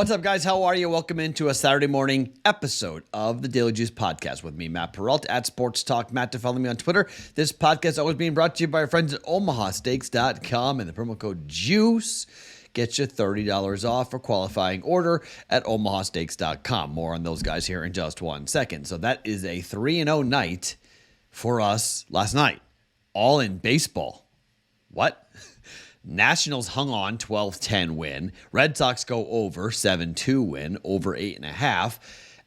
What's up, guys? How are you? Welcome into a Saturday morning episode of the Daily Juice Podcast with me, Matt Perrault, at Sports Talk Matt, to follow me on Twitter. This podcast is always being brought to you by our friends at OmahaSteaks.com, and the promo code JUICE gets you $30 off for qualifying order at OmahaSteaks.com. More on those guys here in just 1 second. So that is a 3-0 night for us last night, all in baseball. What? Nationals hung on, 12-10 win. Red Sox go over, 7-2 win, over 8.5.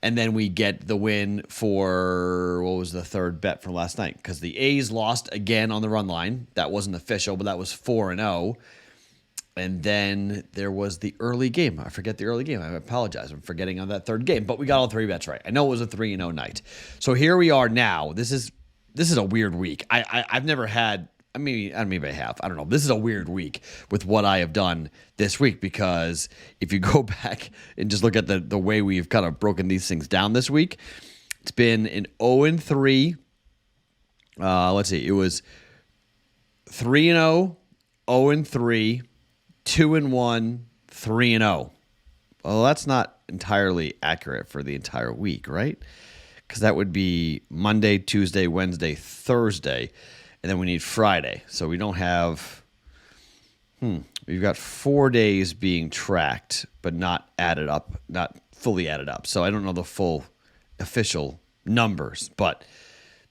And then we get the win for, what was the third bet from last night? Because the A's lost again on the run line. That wasn't official, but that was 4-0. And then there was the early game. I forget the early game. I apologize. I'm forgetting on that third game. But we got all three bets right. I know it was a 3-0 night. So here we are now. This is a weird week. I've never had... maybe I have. I don't know. This is a weird week with what I have done this week, because if you go back and just look at the way we've kind of broken these things down this week, it's been an 0-3. Let's see. It was 3-0, 0-3, 2-1, 3-0. Well, that's not entirely accurate for the entire week, right? Because that would be Monday, Tuesday, Wednesday, Thursday. And then we need Friday. So we don't have, we've got 4 days being tracked, but not added up, not fully added up. So I don't know the full official numbers, but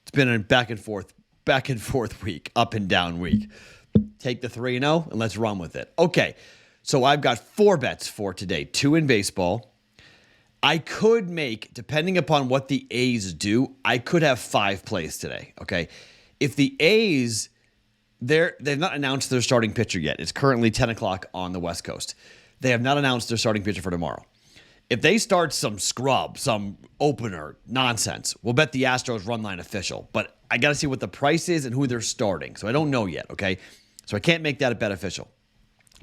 it's been a back and forth week, up and down week. Take the 3-0 and let's run with it. Okay, so I've got 4 bets for today, 2 in baseball. I could make, depending upon what the A's do, I could have 5 plays today, okay? If the A's, they've not announced their starting pitcher yet. It's currently 10 o'clock on the West Coast. They have not announced their starting pitcher for tomorrow. If they start some scrub, some opener nonsense, we'll bet the Astros run line official. But I got to see what the price is and who they're starting. So I don't know yet, okay? So I can't make that a bet official.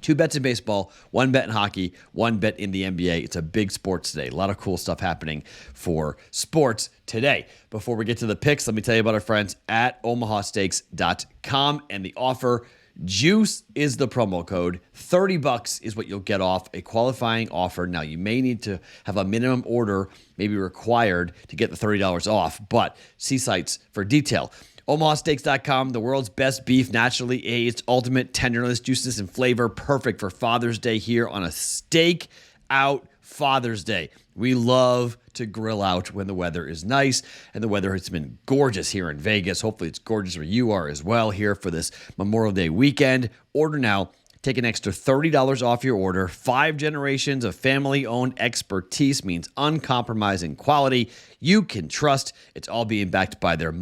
2 bets in baseball, 1 bet in hockey, 1 bet in the NBA. It's a big sports today. A lot of cool stuff happening for sports today. Before we get to the picks, let me tell you about our friends at OmahaSteaks.com and the offer. JUICE is the promo code. $30 is what you'll get off a qualifying offer. Now, you may need to have a minimum order, maybe required, to get the $30 off, but see sites for detail. OmahaSteaks.com, the world's best beef, naturally aged, ultimate tenderness, juiciness, and flavor. Perfect for Father's Day here on a steak out Father's Day. We love to grill out when the weather is nice, and the weather has been gorgeous here in Vegas. Hopefully it's gorgeous where you are as well here for this Memorial Day weekend. Order now. Take an extra $30 off your order. 5 generations of family-owned expertise means uncompromising quality you can trust. It's all being backed by their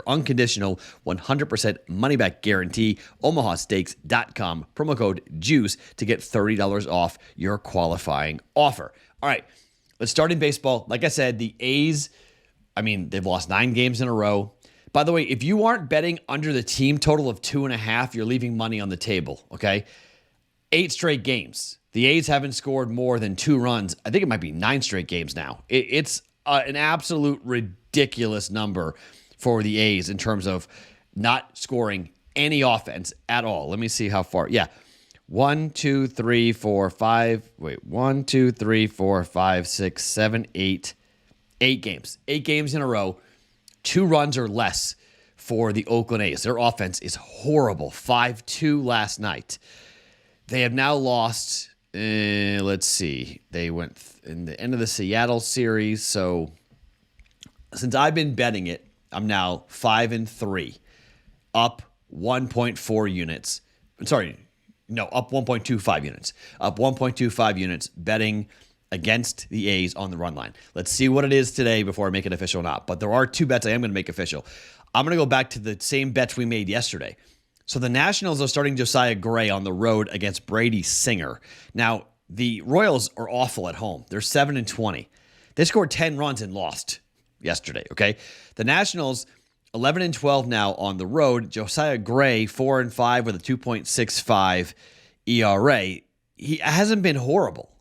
unconditional 100% money-back guarantee. OmahaSteaks.com, promo code JUICE to get $30 off your qualifying offer. All right, let's start in baseball. Like I said, the A's, they've lost 9 games in a row. By the way, if you aren't betting under the team total of 2.5, you're leaving money on the table, okay? 8 straight games. The A's haven't scored more than 2 runs. I think it might be 9 straight games now. It's an absolute ridiculous number for the A's in terms of not scoring any offense at all. Let me see how far. Yeah. 1, 2, 3, 4, 5. Wait, 1, 2, 3, 4, 5, 6, 7, 8. 8 games. 8 games in a row. 2 runs or less for the Oakland A's. Their offense is horrible. 5-2 last night. They have now lost, let's see. They went in the end of the Seattle series. So since I've been betting it, I'm now 5-3, up 1.4 units. Up 1.25 units. Up 1.25 units betting against the A's on the run line. Let's see what it is today before I make it official or not. But there are 2 bets I am going to make official. I'm going to go back to the same bets we made yesterday. So the Nationals are starting Josiah Gray on the road against Brady Singer. Now, the Royals are awful at home. They're 7-20. They scored 10 runs and lost yesterday, okay? The Nationals, 11-12 now on the road. Josiah Gray, 4-5 with a 2.65 ERA. He hasn't been horrible.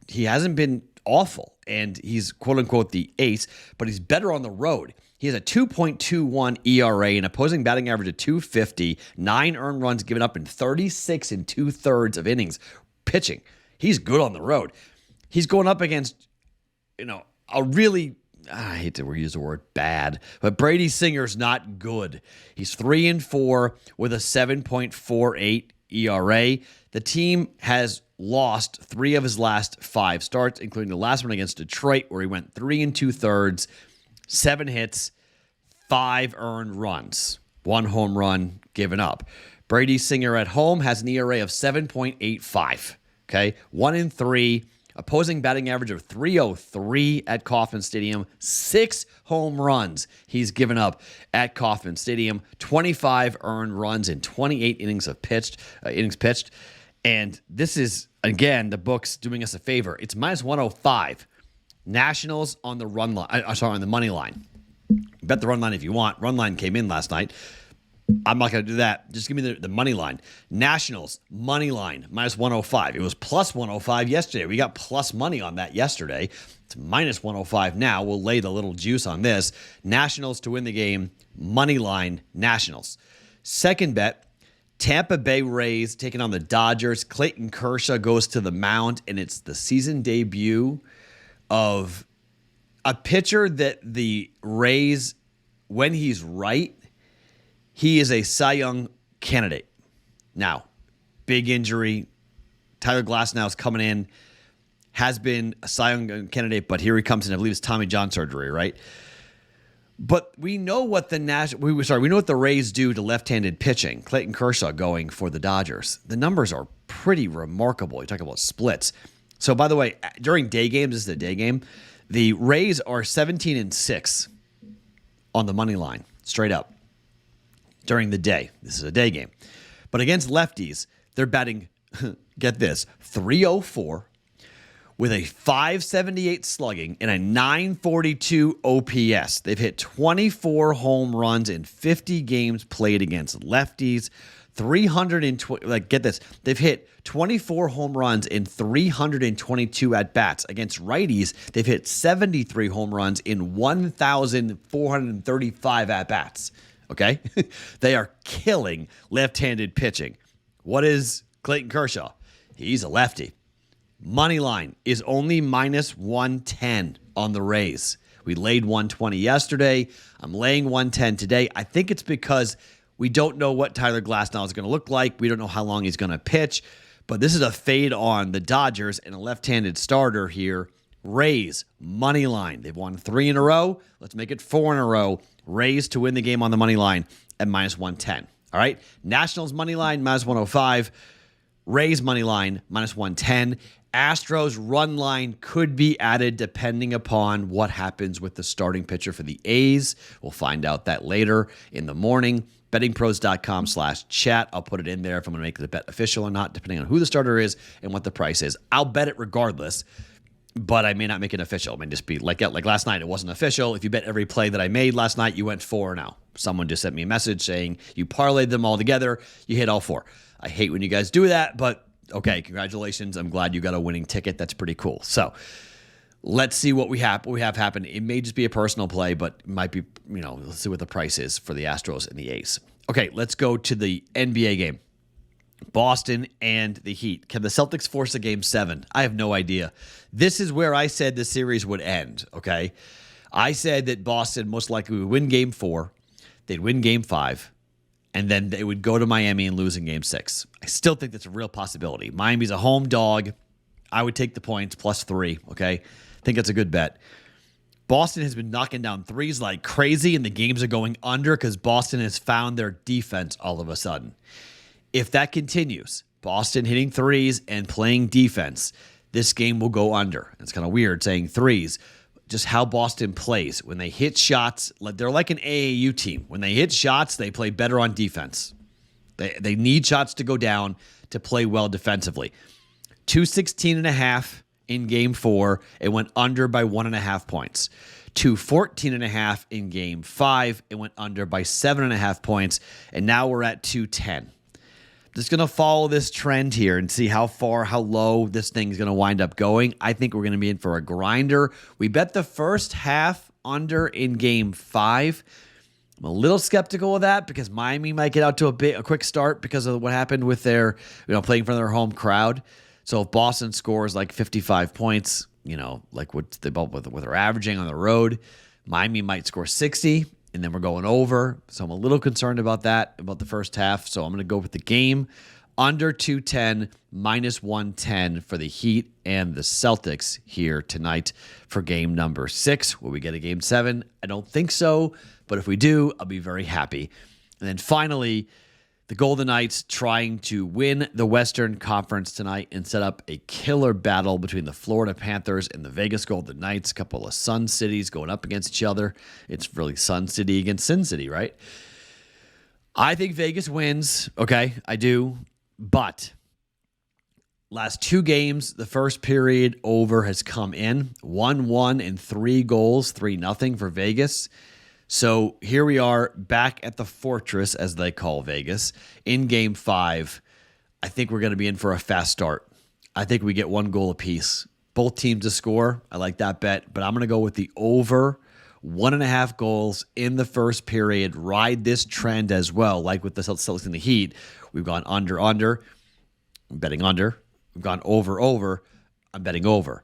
He hasn't been awful, and he's quote-unquote the ace, but he's better on the road. He has a 2.21 ERA, an opposing batting average of 250, 9 earned runs given up in 36 2/3 of innings pitching. He's good on the road. he's going up against, a really, I hate to use the word bad, but Brady Singer's not good. He's 3-4 with a 7.48 ERA. The team has lost 3 of his last 5 starts, including the last one against Detroit, where he went 3 2/3, 7 hits, 5 earned runs, 1 home run given up. Brady Singer at home has an ERA of 7.85. Okay, 1-3. Opposing batting average of 303 at Kauffman Stadium. 6 home runs he's given up at Kauffman Stadium. 25 earned runs in 28 innings pitched. And this is, again, the book's doing us a favor. It's minus 105. Nationals on the run line. On the money line. Bet the run line if you want. Run line came in last night. I'm not going to do that. Just give me the money line. Nationals, money line, minus 105. It was plus 105 yesterday. We got plus money on that yesterday. It's minus 105 now. We'll lay the little juice on this. Nationals to win the game, money line, Nationals. Second bet, Tampa Bay Rays taking on the Dodgers. Clayton Kershaw goes to the mound, and it's the season debut of a pitcher that the Rays, when he's right, he is a Cy Young candidate. Now, big injury. Tyler Glasnow is coming in. Has been a Cy Young candidate, but here he comes in. I believe it's Tommy John surgery, right? But we know what we know what the Rays do to left-handed pitching. Clayton Kershaw going for the Dodgers. The numbers are pretty remarkable. You talk about splits. So, by the way, during day games, this is a day game. The Rays are 17-6 on the money line, straight up. During the day. This is a day game. But against lefties, they're batting, get this, 304 with a 578 slugging and a 942 OPS. They've hit 24 home runs in 50 games played against lefties. 320, get this, they've hit 24 home runs in 322 at-bats. Against righties, they've hit 73 home runs in 1,435 at-bats. Okay? They are killing left-handed pitching. What is Clayton Kershaw? He's a lefty. Money line is only minus 110 on the Rays. We laid 120 yesterday. I'm laying 110 today. I think it's because we don't know what Tyler Glasnow is going to look like. We don't know how long he's going to pitch. But this is a fade on the Dodgers and a left-handed starter here. Rays, money line. They've won 3 in a row. Let's make it 4 in a row. Rays to win the game on the money line at minus 110. All right? Nationals money line, minus 105. Rays money line, minus 110. Astros run line could be added depending upon what happens with the starting pitcher for the A's. We'll find out that later in the morning. BettingPros.com/chat. I'll put it in there if I'm going to make the bet official or not, depending on who the starter is and what the price is. I'll bet it regardless, but I may not make it official. It may just be like last night. It wasn't official. If you bet every play that I made last night, you went 4-0. Someone just sent me a message saying you parlayed them all together. You hit all 4. I hate when you guys do that, but okay, congratulations. I'm glad you got a winning ticket. That's pretty cool. So let's see what we have happen. It may just be a personal play, but it might be, let's see what the price is for the Astros and the A's. Okay, let's go to the NBA game. Boston and the Heat. Can the Celtics force a game 7? I have no idea. This is where I said the series would end, okay? I said that Boston most likely would win game 4. They'd win game 5. And then they would go to Miami and lose in game 6. I still think that's a real possibility. Miami's a home dog. I would take the points +3, okay? I think that's a good bet. Boston has been knocking down threes like crazy, and the games are going under because Boston has found their defense all of a sudden. If that continues, Boston hitting threes and playing defense, this game will go under. It's kind of weird saying threes. Just how Boston plays. When they hit shots, they're like an AAU team. When they hit shots, they play better on defense. They need shots to go down to play well defensively. 216.5 in game 4. It went under by 1.5 points. 214.5 in game 5. It went under by 7.5 points. And now we're at 210. Just going to follow this trend here and see how far, how low this thing is going to wind up going. I think we're going to be in for a grinder. We bet the first half under in game 5. I'm a little skeptical of that because Miami might get out to a quick start because of what happened with their, playing for their home crowd. So if Boston scores like 55 points, like what they both what they're averaging on the road. Miami might score 60, and then we're going over. So I'm a little concerned about that, about the first half. So I'm going to go with the game under 210, minus 110 for the Heat and the Celtics here tonight for game number 6. Will we get a game 7? I don't think so, but if we do, I'll be very happy. And then finally, the Golden Knights trying to win the Western Conference tonight and set up a killer battle between the Florida Panthers and the Vegas Golden Knights. A couple of Sun cities going up against each other. It's really Sun City against Sin City, right? I think Vegas wins. Okay, I do. But last 2 games, the first period over has come in. 1-1 and 3 goals, 3-0 for Vegas. So here we are back at the Fortress, as they call Vegas, in Game 5. I think we're going to be in for a fast start. I think we get 1 goal apiece. Both teams to score. I like that bet, but I'm going to go with the over 1.5 goals in the first period. Ride this trend as well, like with the Celtics and the Heat. We've gone under. I'm betting under. We've gone over. I'm betting over.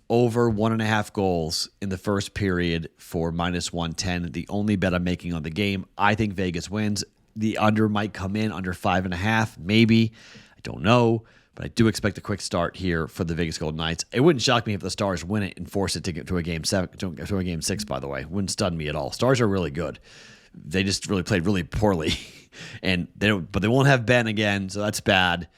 Over 1.5 goals in the first period for minus 110. The only bet I'm making on the game. I think Vegas wins. The under might come in under 5.5, maybe. I don't know, but I do expect a quick start here for the Vegas Golden Knights. It wouldn't shock me if the Stars win it and force it to get to a game 7, to a game 6. By the way, wouldn't stun me at all. Stars are really good. They just really played really poorly, and they won't have Ben again, so that's bad.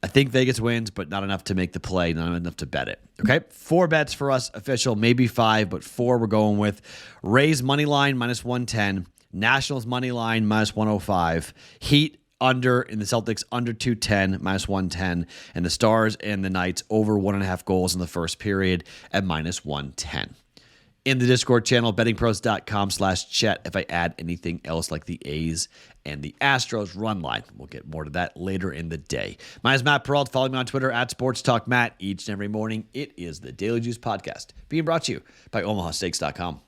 I think Vegas wins, but not enough to make the play, not enough to bet it. Okay, 4 bets for us, official, maybe 5, but 4 we're going with. Rays money line minus 110, Nationals money line minus 105, Heat under in the Celtics under 210 minus 110, and the Stars and the Knights over 1.5 goals in the first period at minus 110. In the Discord channel, bettingpros.com/chat if I add anything else like the A's and the Astros run line. We'll get more to that later in the day. My name is Matt Perrault. Follow me on Twitter at SportsTalkMatt. Each and every morning, it is the Daily Juice Podcast being brought to you by OmahaSteaks.com.